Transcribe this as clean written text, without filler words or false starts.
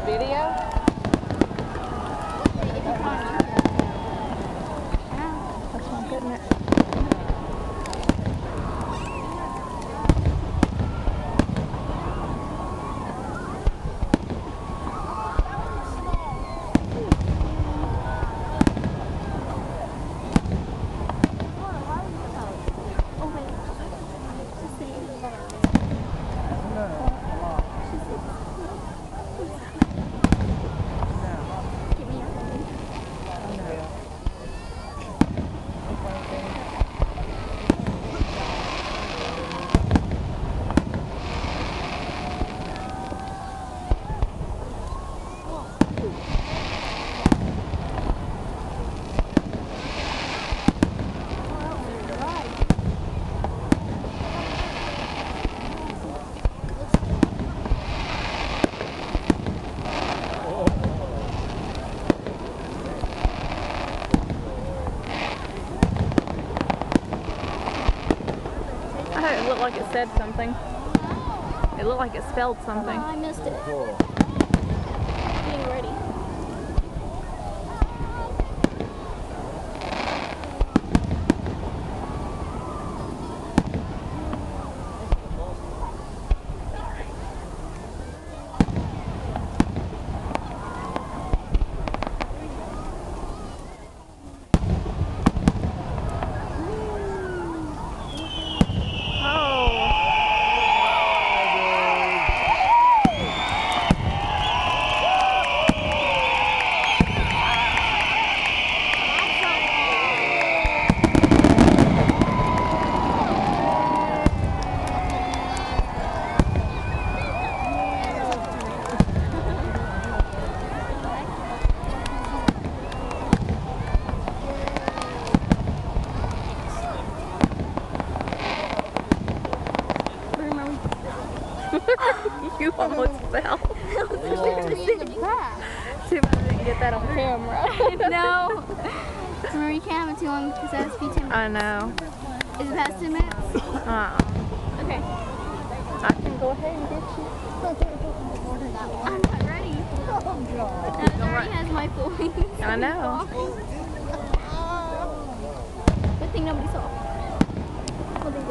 video? That's not good, isn't it? It looked like it said something. It looked like it spelled something. I missed it. Getting ready. You almost fell. Too bad I didn't get that on camera. No. Remember, you can't have it too long because that has to be 10 minutes. I know. Is it past 10 minutes? Okay. I can go ahead and get you. I'm not ready. That already has my full wings. I know.